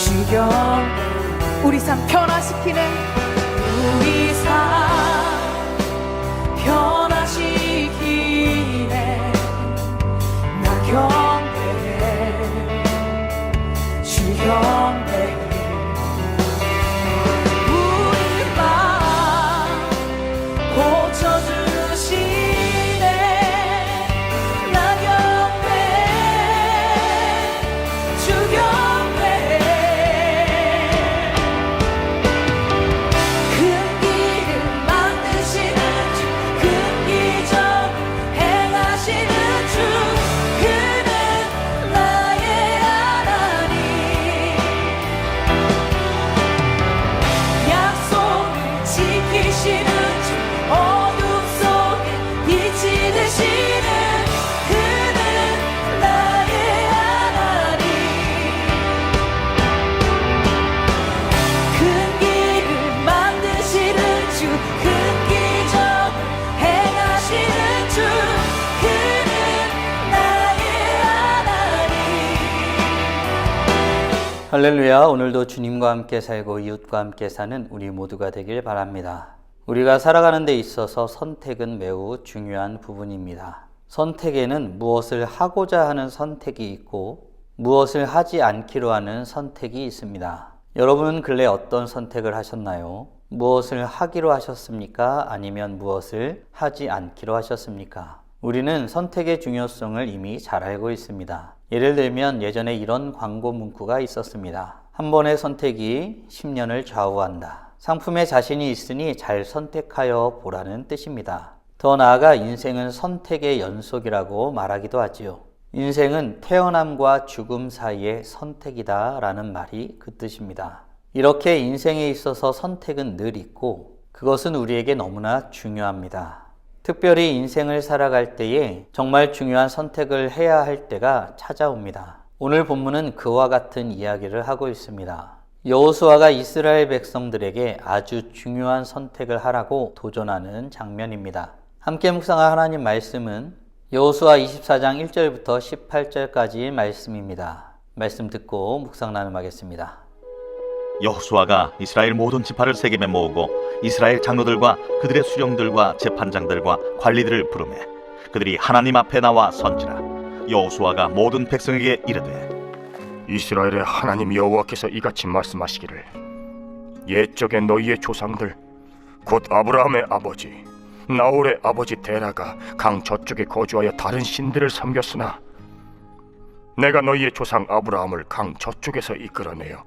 주여 우리 삶 변화시키는 우리 삶 변화시키네 나 경배해 주 경배해 우리 맘 고쳐주시네 나 경배해 주 경배해 큰 길을 만드시는 주 큰 기적 행하시는 주 그는 나의 하나님 약속을 지키시는 주 어둠 속에 빛이 되시는 그는 나의 하나님 큰 길을 만드시는 주 큰 기적 행하시는 주 그는 나의 하나님 할렐루야. 오늘도 주님과 함께 살고 이웃과 함께 사는 우리 모두가 되길 바랍니다. 우리가 살아가는 데 있어서 선택은 매우 중요한 부분입니다. 선택에는 무엇을 하고자 하는 선택이 있고 무엇을 하지 않기로 하는 선택이 있습니다. 여러분은 근래 어떤 선택을 하셨나요? 무엇을 하기로 하셨습니까? 아니면 무엇을 하지 않기로 하셨습니까? 우리는 선택의 중요성을 이미 잘 알고 있습니다. 예를 들면 예전에 이런 광고 문구가 있었습니다. 한 번의 선택이 10년을 좌우한다. 상품에 자신이 있으니 잘 선택하여 보라는 뜻입니다. 더 나아가 인생은 선택의 연속이라고 말하기도 하지요. 인생은 태어남과 죽음 사이의 선택이다 라는 말이 그 뜻입니다. 이렇게 인생에 있어서 선택은 늘 있고 그것은 우리에게 너무나 중요합니다. 특별히 인생을 살아갈 때에 정말 중요한 선택을 해야 할 때가 찾아옵니다. 오늘 본문은 그와 같은 이야기를 하고 있습니다. 여호수아가 이스라엘 백성들에게 아주 중요한 선택을 하라고 도전하는 장면입니다. 함께 묵상할 하나님 말씀은 여호수아 24장 1절부터 18절까지의 말씀입니다. 말씀 듣고 묵상 나눔하겠습니다. 여호수아가 이스라엘 모든 지파를 세겜에 모으고 이스라엘 장로들과 그들의 수령들과 재판장들과 관리들을 부르매 그들이 하나님 앞에 나와 선지라. 여호수아가 모든 백성에게 이르되 이스라엘의 하나님 여호와께서 이같이 말씀하시기를 옛적에 너희의 조상들 곧 아브라함의 아버지 나홀의 아버지 데라가 강 저쪽에 거주하여 다른 신들을 섬겼으나 내가 너희의 조상 아브라함을 강 저쪽에서 이끌어내어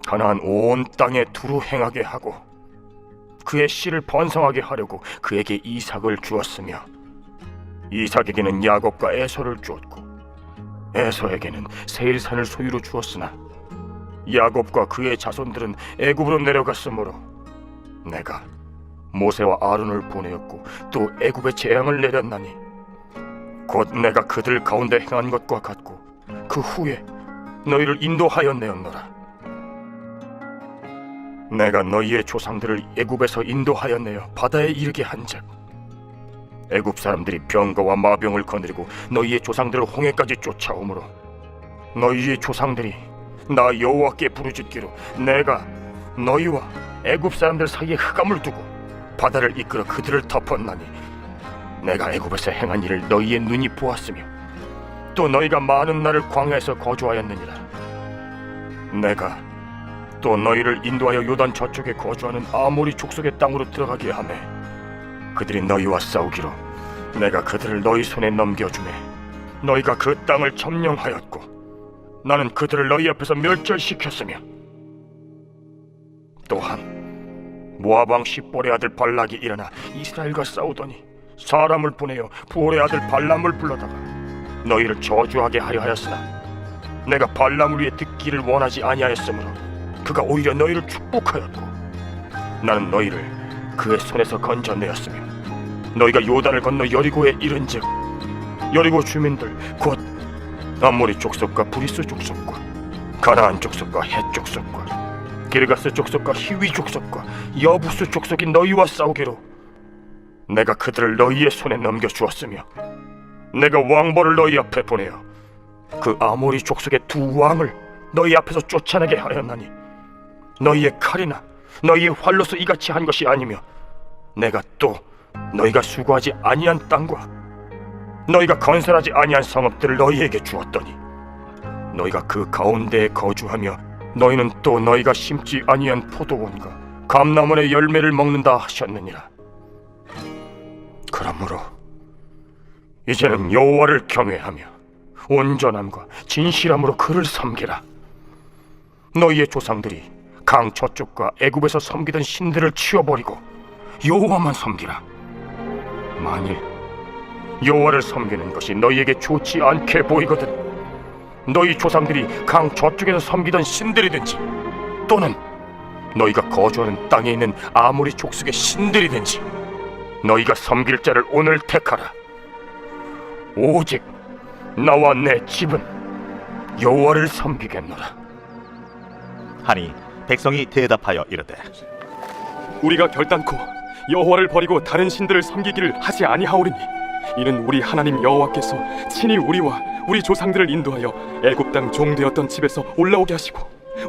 가나안 온 땅에 두루 행하게 하고 그의 씨를 번성하게 하려고 그에게 이삭을 주었으며 이삭에게는 야곱과 에서를 주었고 에서에게는 세일산을 소유로 주었으나 야곱과 그의 자손들은 애굽으로 내려갔으므로 내가 모세와 아론을 보내었고 또 애굽에 재앙을 내렸나니 곧 내가 그들 가운데 행한 것과 같고 그 후에 너희를 인도하였내었노라. 내가 너희의 조상들을 애굽에서 인도하여 내어 바다에 이르게 한즉 애굽 사람들이 병거와 마병을 거느리고 너희의 조상들을 홍해까지 쫓아오므로 너희의 조상들이 나 여호와께 부르짖기로 내가 너희와 애굽 사람들 사이에 흑암을 두고 바다를 이끌어 그들을 덮었나니 내가 애굽에서 행한 일을 너희의 눈이 보았으며 또 너희가 많은 날을 광야에서 거주하였느니라. 내가 또 너희를 인도하여 요단 저쪽에 거주하는 아모리 족속의 땅으로 들어가게 하매 그들이 너희와 싸우기로 내가 그들을 너희 손에 넘겨주매 너희가 그 땅을 점령하였고 나는 그들을 너희 앞에서 멸절시켰으며 또한 모압 왕 십볼의 아들 발락이 일어나 이스라엘과 싸우더니 사람을 보내어 부올의 아들 발람을 불러다가 너희를 저주하게 하려 하였으나 내가 발람을 위해 듣기를 원하지 아니하였으므로 그가 오히려 너희를 축복하였고 나는 너희를 그의 손에서 건져내었으며 너희가 요단을 건너 여리고에 이른즉 여리고 주민들 곧 암모리 족속과 브리스 족속과 가나안 족속과 헷 족속과 기르가스 족속과 히위 족속과 여부스 족속이 너희와 싸우기로 내가 그들을 너희의 손에 넘겨주었으며 내가 왕벌을 너희 앞에 보내어 그 아모리 족속의 두 왕을 너희 앞에서 쫓아내게 하였나니 너희의 칼이나 너희의 활로서 이같이 한 것이 아니며 내가 또 너희가 수고하지 아니한 땅과 너희가 건설하지 아니한 성읍들을 너희에게 주었더니 너희가 그 가운데에 거주하며 너희는 또 너희가 심지 아니한 포도원과 감람원의 열매를 먹는다 하셨느니라. 그러므로 이제는 여호와를 경외하며 온전함과 진실함으로 그를 섬기라. 너희의 조상들이 강 저쪽과 애굽에서 섬기던 신들을 치워버리고 여호와만 섬기라. 만일 여호와를 섬기는 것이 너희에게 좋지 않게 보이거든 너희 조상들이 강 저쪽에서 섬기던 신들이든지 또는 너희가 거주하는 땅에 있는 아모리 족속의 신들이든지 너희가 섬길 자를 오늘 택하라. 오직 나와 내 집은 여호와를 섬기겠노라. 하니 백성이 대답하여 이르되 우리가 결단코 여호와를 버리고 다른 신들을 섬기기를 하지 아니하오리니 이는 우리 하나님 여호와께서 친히 우리와 우리 조상들을 인도하여 애굽 땅 종되었던 집에서 올라오게 하시고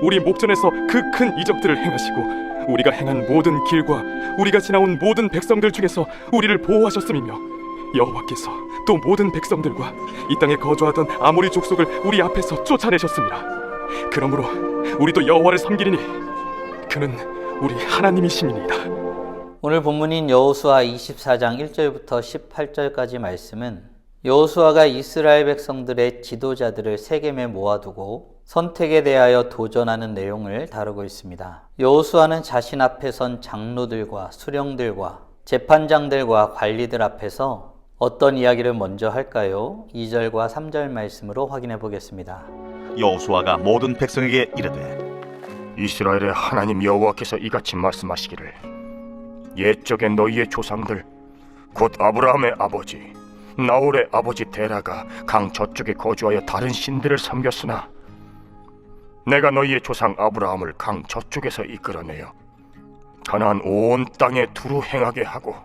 우리 목전에서 그 큰 이적들을 행하시고 우리가 행한 모든 길과 우리가 지나온 모든 백성들 중에서 우리를 보호하셨음이며 여호와께서 또 모든 백성들과 이 땅에 거주하던 아모리 족속을 우리 앞에서 쫓아내셨습니다. 그러므로 우리도 여호와를 섬기리니 그는 우리 하나님이심이니이다. 오늘 본문인 여호수아 24장 1절부터 18절까지 말씀은 여호수아가 이스라엘 백성들의 지도자들을 세겜에 모아두고 선택에 대하여 도전하는 내용을 다루고 있습니다. 여호수아는 자신 앞에 선 장로들과 수령들과 재판장들과 관리들 앞에서 어떤 이야기를 먼저 할까요? 2절과 3절 말씀으로 확인해 보겠습니다. 여호수아가 모든 백성에게 이르되 이스라엘의 하나님 여호와께서 이같이 말씀하시기를 옛적에 너희의 조상들 곧 아브라함의 아버지 나홀의 아버지 데라가 강 저쪽에 거주하여 다른 신들을 섬겼으나 내가 너희의 조상 아브라함을 강 저쪽에서 이끌어내어 가나안 온 땅에 두루 행하게 하고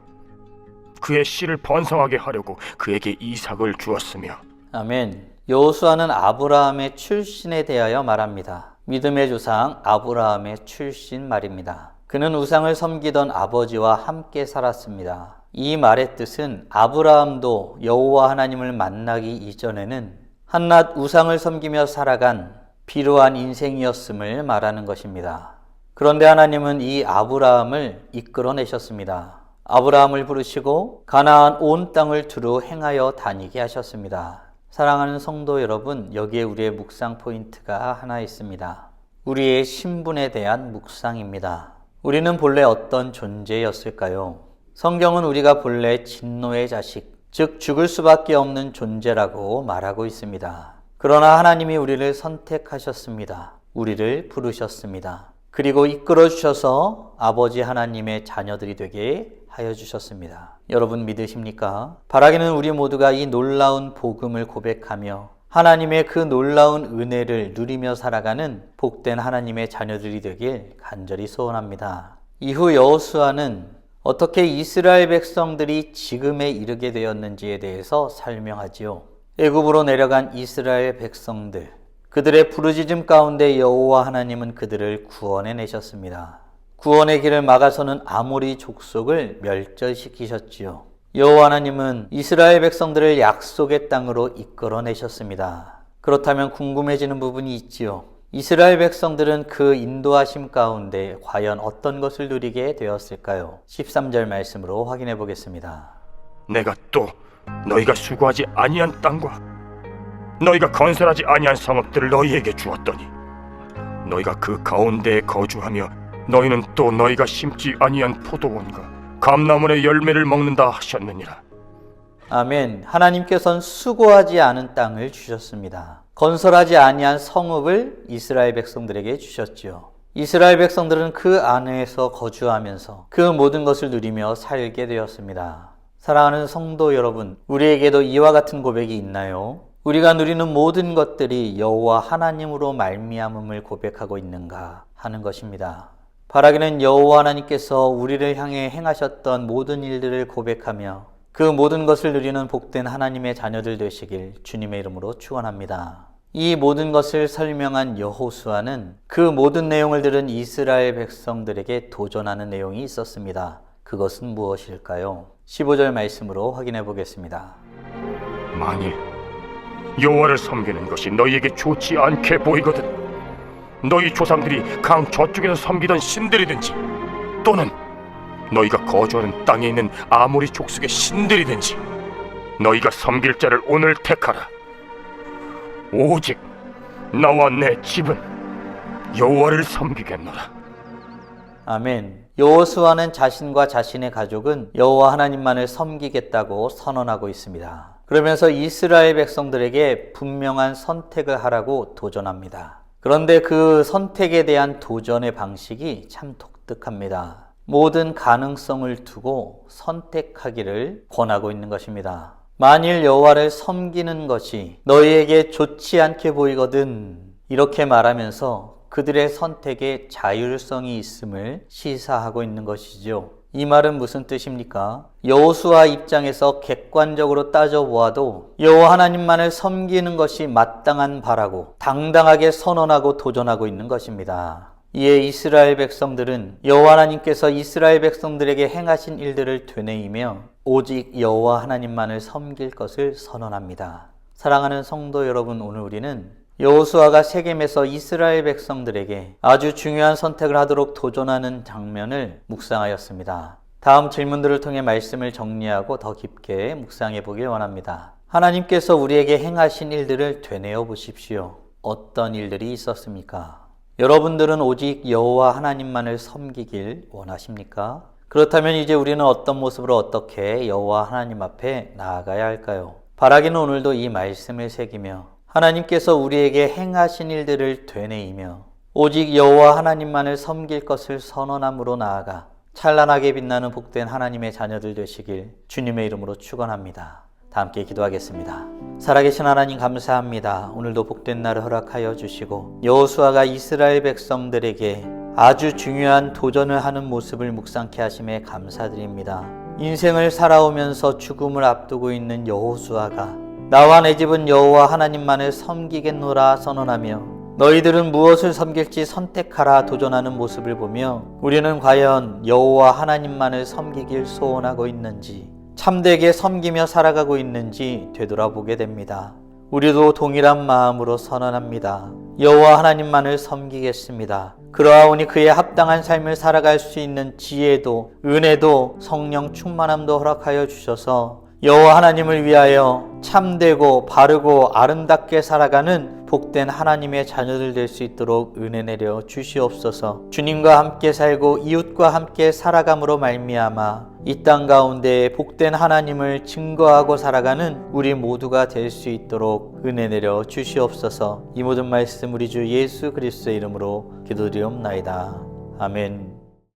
그의 씨를 번성하게 하려고 그에게 이삭을 주었으며. 아멘. 여호수아는 아브라함의 출신에 대하여 말합니다. 믿음의 조상 아브라함의 출신 말입니다. 그는 우상을 섬기던 아버지와 함께 살았습니다. 이 말의 뜻은 아브라함도 여호와 하나님을 만나기 이전에는 한낱 우상을 섬기며 살아간 비루한 인생이었음을 말하는 것입니다. 그런데 하나님은 이 아브라함을 이끌어내셨습니다. 아브라함을 부르시고 가나안 온 땅을 두루 행하여 다니게 하셨습니다. 사랑하는 성도 여러분, 여기에 우리의 묵상 포인트가 하나 있습니다. 우리의 신분에 대한 묵상입니다. 우리는 본래 어떤 존재였을까요? 성경은 우리가 본래 진노의 자식, 즉 죽을 수밖에 없는 존재라고 말하고 있습니다. 그러나 하나님이 우리를 선택하셨습니다. 우리를 부르셨습니다. 그리고 이끌어 주셔서 아버지 하나님의 자녀들이 되게 하여 주셨습니다. 여러분 믿으십니까? 바라기는 우리 모두가 이 놀라운 복음을 고백하며 하나님의 그 놀라운 은혜를 누리며 살아가는 복된 하나님의 자녀들이 되길 간절히 소원합니다. 이후 여호수아는 어떻게 이스라엘 백성들이 지금에 이르게 되었는지에 대해서 설명하지요. 애굽으로 내려간 이스라엘 백성들, 그들의 부르짖음 가운데 여호와 하나님은 그들을 구원해 내셨습니다. 구원의 길을 막아서는 아모리 족속을 멸절시키셨지요. 여호와 하나님은 이스라엘 백성들을 약속의 땅으로 이끌어내셨습니다. 그렇다면 궁금해지는 부분이 있지요. 이스라엘 백성들은 그 인도하심 가운데 과연 어떤 것을 누리게 되었을까요? 13절 말씀으로 확인해 보겠습니다. 내가 또 너희가 수고하지 아니한 땅과 너희가 건설하지 아니한 성읍들을 너희에게 주었더니 너희가 그 가운데에 거주하며 너희는 또 너희가 심지 아니한 포도원과 감람원의 열매를 먹는다 하셨느니라. 아멘. 하나님께서는 수고하지 않은 땅을 주셨습니다. 건설하지 아니한 성읍을 이스라엘 백성들에게 주셨지요. 이스라엘 백성들은 그 안에서 거주하면서 그 모든 것을 누리며 살게 되었습니다. 사랑하는 성도 여러분, 우리에게도 이와 같은 고백이 있나요? 우리가 누리는 모든 것들이 여호와 하나님으로 말미암음을 고백하고 있는가 하는 것입니다. 바라기는 여호와 하나님께서 우리를 향해 행하셨던 모든 일들을 고백하며 그 모든 것을 누리는 복된 하나님의 자녀들 되시길 주님의 이름으로 축원합니다. 이 모든 것을 설명한 여호수아는 그 모든 내용을 들은 이스라엘 백성들에게 도전하는 내용이 있었습니다. 그것은 무엇일까요? 15절 말씀으로 확인해 보겠습니다. 만일 여호와를 섬기는 것이 너희에게 좋지 않게 보이거든 너희 조상들이 강 저쪽에서 섬기던 신들이든지 또는 너희가 거주하는 땅에 있는 아모리 족속의 신들이든지 너희가 섬길 자를 오늘 택하라. 오직 나와 내 집은 여호와를 섬기겠노라. 아멘. 여호수아는 자신과 자신의 가족은 여호와 하나님만을 섬기겠다고 선언하고 있습니다. 그러면서 이스라엘 백성들에게 분명한 선택을 하라고 도전합니다. 그런데 그 선택에 대한 도전의 방식이 참 독특합니다. 모든 가능성을 두고 선택하기를 권하고 있는 것입니다. 만일 여호와를 섬기는 것이 너희에게 좋지 않게 보이거든 이렇게 말하면서 그들의 선택에 자율성이 있음을 시사하고 있는 것이죠. 이 말은 무슨 뜻입니까? 여호수아 입장에서 객관적으로 따져보아도 여호와 하나님만을 섬기는 것이 마땅한 바라고 당당하게 선언하고 도전하고 있는 것입니다. 이에 이스라엘 백성들은 여호와 하나님께서 이스라엘 백성들에게 행하신 일들을 되뇌이며 오직 여호와 하나님만을 섬길 것을 선언합니다. 사랑하는 성도 여러분, 오늘 우리는 여호수아가 세겜에서 이스라엘 백성들에게 아주 중요한 선택을 하도록 도전하는 장면을 묵상하였습니다. 다음 질문들을 통해 말씀을 정리하고 더 깊게 묵상해 보길 원합니다. 하나님께서 우리에게 행하신 일들을 되뇌어 보십시오. 어떤 일들이 있었습니까? 여러분들은 오직 여호와 하나님만을 섬기길 원하십니까? 그렇다면 이제 우리는 어떤 모습으로 어떻게 여호와 하나님 앞에 나아가야 할까요? 바라기는 오늘도 이 말씀을 새기며 하나님께서 우리에게 행하신 일들을 되뇌이며 오직 여호와 하나님만을 섬길 것을 선언함으로 나아가 찬란하게 빛나는 복된 하나님의 자녀들 되시길 주님의 이름으로 축원합니다. 다 함께 기도하겠습니다. 살아계신 하나님 감사합니다. 오늘도 복된 날을 허락하여 주시고 여호수아가 이스라엘 백성들에게 아주 중요한 도전을 하는 모습을 묵상케 하심에 감사드립니다. 인생을 살아오면서 죽음을 앞두고 있는 여호수아가 나와 내 집은 여호와 하나님만을 섬기겠노라 선언하며 너희들은 무엇을 섬길지 선택하라 도전하는 모습을 보며 우리는 과연 여호와 하나님만을 섬기길 소원하고 있는지 참되게 섬기며 살아가고 있는지 되돌아보게 됩니다. 우리도 동일한 마음으로 선언합니다. 여호와 하나님만을 섬기겠습니다. 그러하오니 그에 합당한 삶을 살아갈 수 있는 지혜도 은혜도 성령 충만함도 허락하여 주셔서 여호와 하나님을 위하여 참되고 바르고 아름답게 살아가는 복된 하나님의 자녀들 될 수 있도록 은혜 내려 주시옵소서. 주님과 함께 살고 이웃과 함께 살아감으로 말미암아 이 땅 가운데 복된 하나님을 증거하고 살아가는 우리 모두가 될 수 있도록 은혜 내려 주시옵소서. 이 모든 말씀 우리 주 예수 그리스도의 이름으로 기도드리옵나이다. 아멘.